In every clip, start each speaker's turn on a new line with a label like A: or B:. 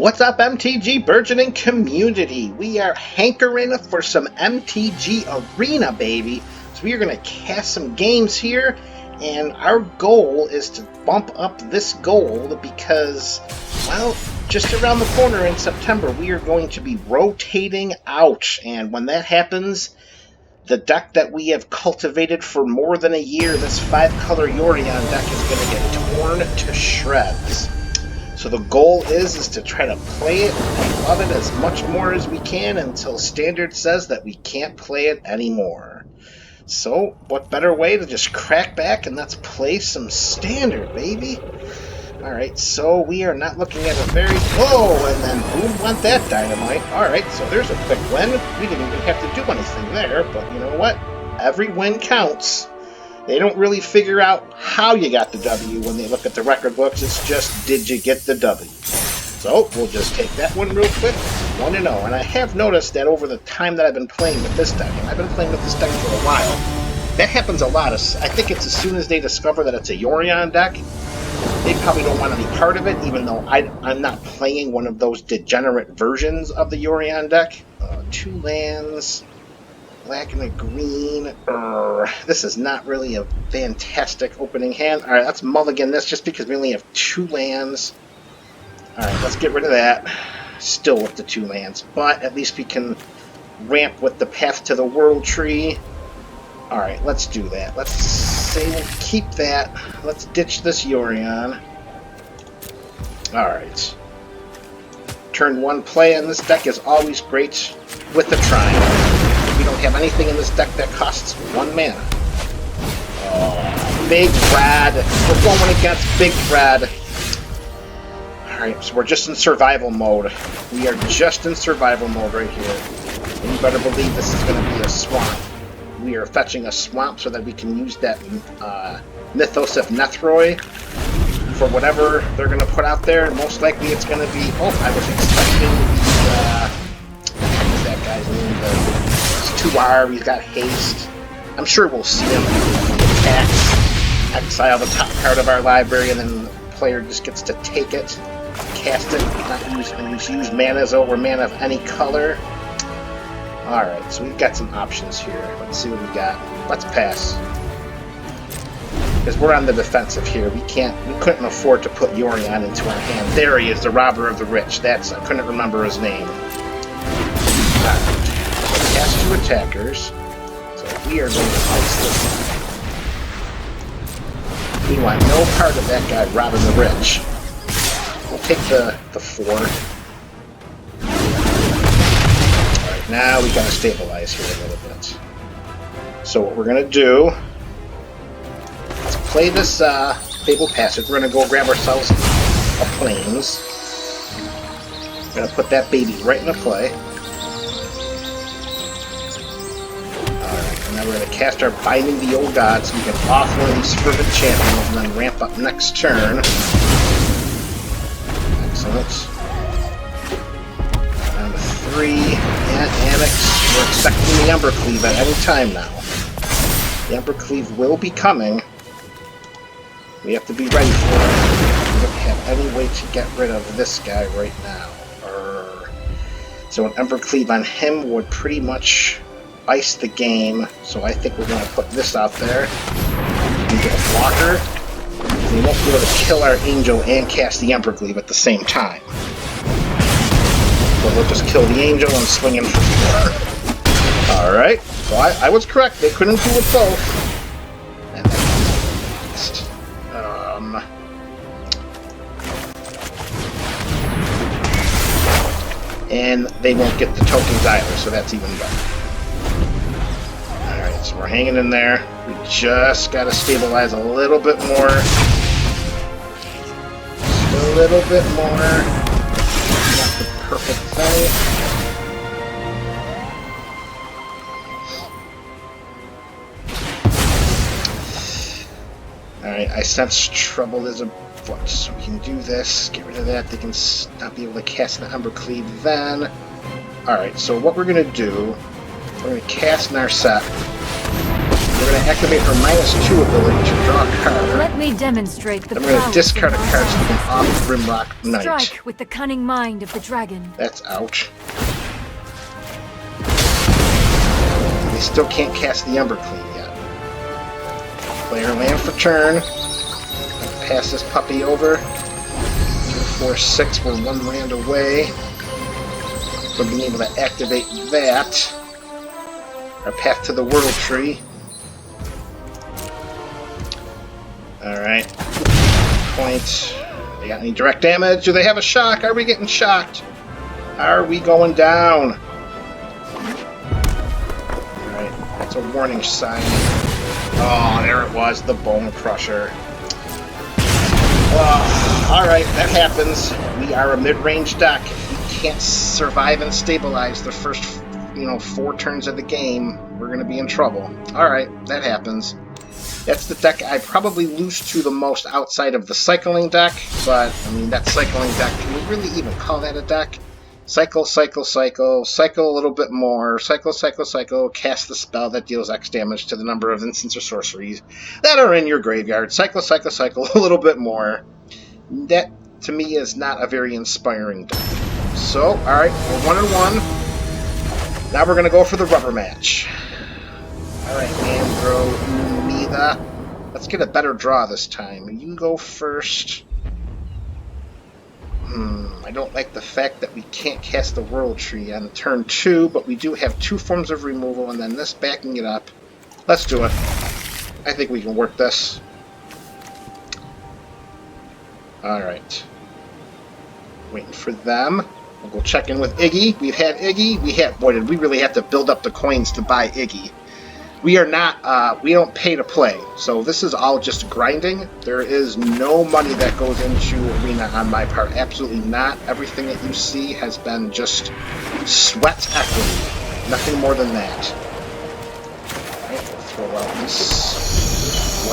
A: What's up, MTG Burgeoning community? We are hankering for some MTG Arena, baby. So we are going to cast some games here, and our goal is to bump up this gold because, well, just around the corner in September, we are going to be rotating out. And when that happens, the deck that we have cultivated for more than a year, this 5-color Yorion deck, is going to get torn to shreds. So the goal is to try to play it and love it as much more as we can until Standard says that we can't play it anymore. So what better way to just crack back and let's play some Standard, baby. Alright, so we are not looking at a very... Whoa! And then boom went that dynamite. Alright, so there's a quick win. We didn't even have to do anything there, but you know what? Every win counts. They don't really figure out how you got the W when they look at the record books. It's just, did you get the W? So we'll just take that one real quick, 1-0. And I have noticed that over the time that I've been playing with this deck, and I've been playing with this deck for a while, that happens a lot. I think it's as soon as they discover that it's a Yorion deck, they probably don't want to be part of it, even though I'm not playing one of those degenerate versions of the Yorion deck. 2 lands... Black and a green. This is not really a fantastic opening hand. Alright, let's mulligan this just because we only have 2 lands. Alright, let's get rid of that. Still with the 2 lands. But at least we can ramp with the Path to the World tree. Alright, let's do that. Let's say we'll keep that. Let's ditch this Yorion. Alright. Turn 1 play on this deck is always great with the Triumph. We don't have anything in this deck that costs 1 mana. Oh, Big Red. We're going against Big Red. Alright, so we're just in survival mode. We are just in survival mode right here. And you better believe this is going to be a swamp. We are fetching a swamp so that we can use that Mythos of Nethroi for whatever they're going to put out there. Most likely it's going to be... Oh, I was expecting the... what's that guy's name? 2R, he's got haste. I'm sure we'll see him attacks, exile the top card of our library, and then the player just gets to take it, cast it, not use manas over mana of any color. Alright, so we've got some options here. Let's see what we got. Let's pass. Because we're on the defensive here. We couldn't afford to put Yorion into our hand. There he is, the robber of the rich. I couldn't remember his name. Alright. Cast 2 attackers, so we are going to ice this one. We want no part of that guy robbing the rich. We'll take the 4. Alright, now we gotta stabilize here a little bit. So what we're gonna do, let's play this Fable Passage. We're gonna go grab ourselves a Plains. We're gonna put that baby right into play. Now we're going to cast our Binding the Old Gods so we can off one of these Fervent Champions and then ramp up next turn. Excellent. Down to 3. And Annex. We're expecting the Embercleave at any time now. The Embercleave will be coming. We have to be ready for it. We don't have any way to get rid of this guy right now. So an Embercleave on him would pretty much ice the game, so I think we're going to put this out there and get a blocker. We won't be able to kill our Angel and cast the Embercleave at the same time. But we'll just kill the Angel and swing him for 4. Alright, so I was correct, they couldn't do it both. And and they won't get the tokens either, so that's even better. So we're hanging in there. We just got to stabilize a little bit more. Just a little bit more. Not the perfect thing. Alright, I sense trouble is afoot. So we can do this. Get rid of that. They can not be able to cast the Embercleave then. Alright, so what we're going to do, we're going to cast Narset. We're going to activate her -2 ability to draw a card.
B: Let me demonstrate the
A: I'm going to discard a card from off Grimrock Knight.
B: Strike with the cunning mind of the dragon.
A: That's ouch. They still can't cast the Ember Queen yet. Play her land for turn. Pass this puppy over. 2, 4, 6. We're 1 land away from being able to activate that. Our path to the World Tree. Alright. Point. They got any direct damage? Do they have a shock? Are we getting shocked? Are we going down? Alright. That's a warning sign. Oh, there it was. The Bone Crusher. Alright, that happens. We are a mid-range deck. If we can't survive and stabilize the first, 4 turns of the game, we're going to be in trouble. Alright, that happens. That's the deck I probably lose to the most outside of the cycling deck, but, I mean, that cycling deck, can we really even call that a deck? Cycle, cycle, cycle, cycle a little bit more, cycle, cycle, cycle, cast the spell that deals X damage to the number of instants or sorceries that are in your graveyard, cycle, cycle, cycle a little bit more. That, to me, is not a very inspiring deck. So, alright, we're 1-1. Now we're going to go for the rubber match. Alright, Andromeda. Let's get a better draw this time. You go first. I don't like the fact that we can't cast the World Tree on turn 2, but we do have 2 forms of removal, and then this backing it up. Let's do it. I think we can work this. Alright. Waiting for them. We'll go check in with Iggy. We've had Iggy. Boy, did we really have to build up the coins to buy Iggy. We are not, we don't pay to play, so this is all just grinding. There is no money that goes into Arena on my part, absolutely not. Everything that you see has been just sweat equity, nothing more than that. Alright, we'll throw out this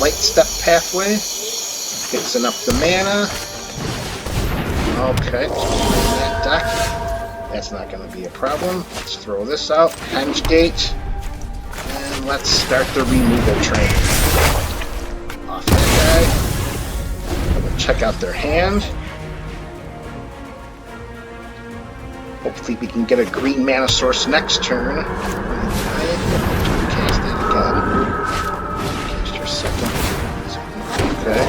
A: light step pathway, fixing up the mana. Okay, that deck, that's not going to be a problem. Let's throw this out, Henge Gate. And let's start the removal train. Off that guy. We'll check out their hand. Hopefully we can get a green mana source next turn. Cast it again. Cast your second. Okay.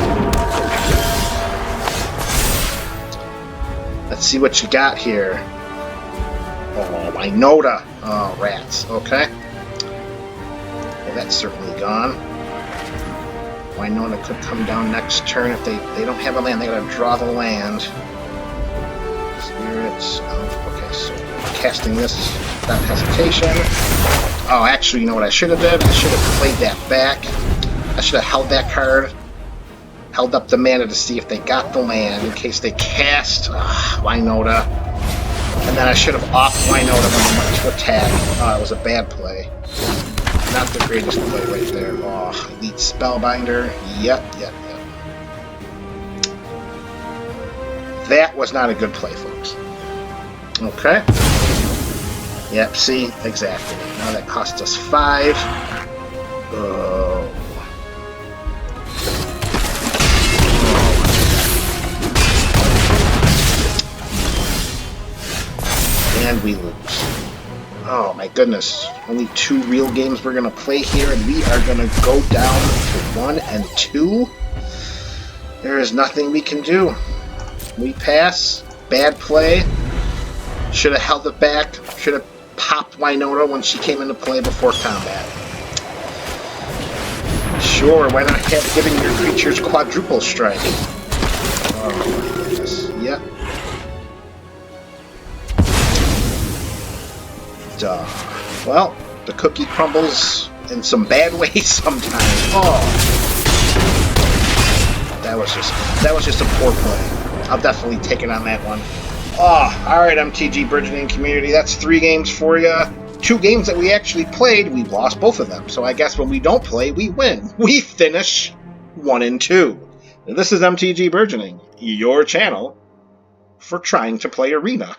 A: Let's see what you got here. Oh, Minota. Oh, rats. Okay. Well, that's certainly gone. Winona could come down next turn if they don't have a land. They gotta draw the land. Spirits. Oh, okay, so casting this without hesitation. Oh, actually, you know what I should have did? I should have played that back. I should have held that card. Held up the mana to see if they got the land in case they cast Winota. And then I should have offed Winota when they went to attack. Oh, it was a bad play. Not the greatest play right there. Oh, Elite Spellbinder. Yep. That was not a good play, folks. Okay. Yep, see? Exactly. Now that cost us 5. Oh. And we lose. Oh my goodness, only 2 real games we're going to play here, and we are going to go down to 1 and 2. There is nothing we can do. We pass. Bad play. Should have held it back. Should have popped Winota when she came into play before combat. Sure, why not have giving your creatures quadruple strike? Oh my goodness. Yep. Well, the cookie crumbles in some bad ways sometimes. Oh, that was just a poor play. I'll definitely take it on that one. Oh, all right, MTG Burgeoning community. That's 3 games for you. 2 games that we actually played, we lost both of them. So I guess when we don't play, we win. We finish 1 and 2. And this is MTG Burgeoning, your channel for trying to play Arena.